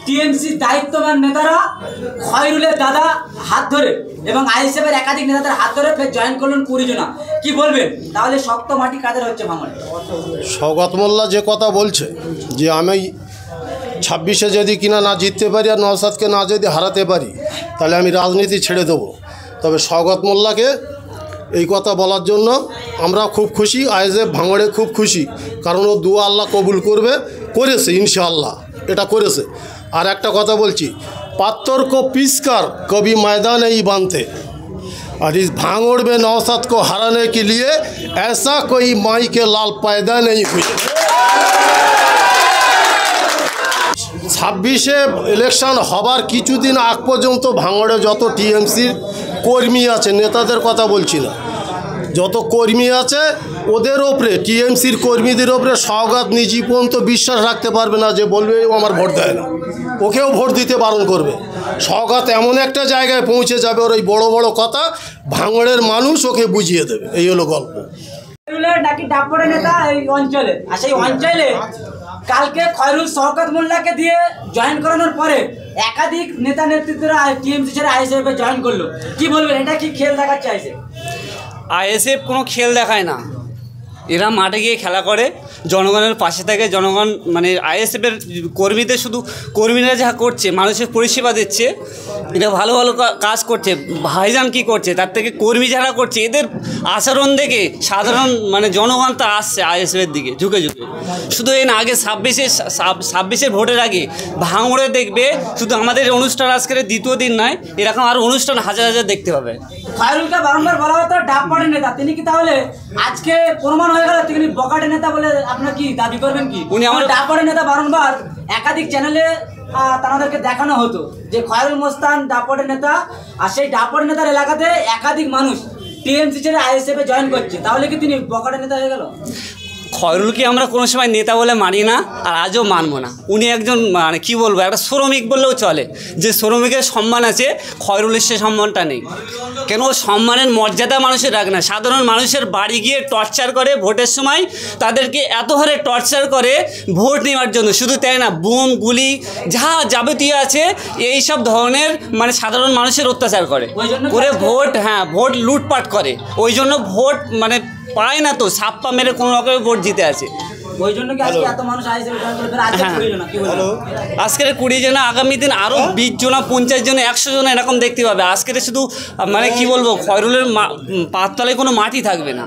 TMC দায়িত্ববান নেতারা খয়রুলের দাদা হাত ধরে এবং আইএসএফের একাধিক নেতাদের হাত ধরে ফের জয়েন করলেন 20 জনা। কি বলবেন তাহলে শক্ত মাটি কাদের হচ্ছে ভাঙড়ে? শওকত মোল্লা যে কথা বলছে যে আমি 26-এ যদি কিনা না জিততে পারি আর নওশাদকে না যদি হারাতে পারি তাহলে আমি রাজনীতি ছেড়ে দেবো, তবে শওকত মোল্লাকে এই কথা বলার জন্য আমরা খুব খুশি, আইএসএফ ভাঙড়ে খুব খুশি, কারণ ও দুয়া আল্লাহ কবুল করেছে ইনশাআল্লাহ, এটা করেছে। আর একটা কথা বলছি, पात्थर को पीसकर कभी मैदान नहीं बांधते, और इस भांगड़ में नौशाद को हराने के लिए ऐसा कोई माई के लाल पैदा नहीं हुए। 26-এ ইলেকশন হবার কিছুদিন আগ পর্যন্ত ভাঙড়ে যত টিএমসির কর্মী আছে, নেতাদের কথা বলছি না, যত কর্মী আছে ওদের ওপরে, টিএমসির কর্মীদের ওপরে শওকত নিজে পর্যন্ত বিশ্বাস রাখতে পারবে না যে বলবে ও আমার ভোট দেয় না, ওকেও ভোট দিতে বারণ করবে। শওকত এমন একটা জায়গায় পৌঁছে যাবে, ওর ওই বড় বড় কথা ভাঙড়ের মানুষ ওকে বুঝিয়ে দেবে, এই হলো গল্প। নাকি ডাপড়ের নেতা এই অঞ্চলে, আর সেই অঞ্চলে কালকে খয়রুল শওকত মোল্লাকে দিয়ে জয়েন করানোর পরে একাধিক নেতা নেতৃত্বরা টিএমসি ছেড়ে আইএসএফ এ জয়েন করলো। কি বলবেন, এটা কি খেল দেখাচ্ছে আইএসএফ? আইএসএফ কোনো খেল দেখায় না, এরা মাঠে গিয়ে খেলা করে, জনগণের পাশে থাকে। জনগণ মানে আইএসএফের কর্মীদের, শুধু কর্মীরা যা করছে, মানুষের পরিষেবা দিচ্ছে, এটা ভালো ভালো কাজ করছে। ভাইজান কি করছে, তার থেকে কর্মী যারা করছে, এদের আচরণ দেখে সাধারণ মানে জনগণ তো আসছে আইএসএফের দিকে ঝুঁকে ঝুঁকে। শুধু এই না, আগে 26-এর ভোটের আগে ভাঙড়ে দেখবে, শুধু আমাদের অনুষ্ঠান আজকের দ্বিতীয় দিন নয়, এরকম আরও অনুষ্ঠান হাজার হাজার দেখতে পাবে। খয়রুলকে বারংবার বলা হতো ডাপড়ের নেতা, তিনি কি তাহলে আজকে প্রমাণ হয়ে গেল তিনি বকাটে নেতা বলে আপনার কি দাবি করবেন? কি উনি আমার ডাপড়ের নেতা? বারংবার একাধিক চ্যানেলে তাদেরকে দেখানো হতো যে খয়রুল মোস্তান ডাপড়ের নেতা, আর সেই ডাপড় নেতার এলাকাতে একাধিক মানুষ টিএমসি ছেড়ে আইএসএফ এ জয়েন করছে, তাহলে কি তিনি বকাটে নেতা হয়ে গেল? খয়রুলকে আমরা কোনো সময় নেতা বলে মানি না, আর আজও মানব না। উনি একজন মানে কী বলবো, একটা শ্রমিক বললেও চলে। যে শ্রমিকের সম্মান আছে, খয়রুলের সে সম্মানটা নেই। কেন? সম্মানের মর্যাদা মানুষের রাখে না। সাধারণ মানুষের বাড়ি গিয়ে টর্চার করে, ভোটের সময় তাদেরকে এত হারে টর্চার করে ভোট নেওয়ার জন্য। শুধু তাই না, বোম গুলি যা যাবতীয় আছে এই সব ধরনের মানে সাধারণ মানুষের অত্যাচার করে ভোট, হ্যাঁ, ভোট লুটপাট করে। ওই জন্য ভোট মানে পায় না, তো ছাপ্পা মেরে কোনো রকমের ভোট জিতে আছে। ওই জন্য কি আজকে এত মানুষ আইএসএফ জয়েন করে? আজকের 20 জন, আগামী দিন আরও 20 জন, 50 জন, 100 জন এরকম দেখতে পাবে। আজকের শুধু মানে কি বলবো, খয়রুলের পাততলায় কোনো মাটি থাকবে না।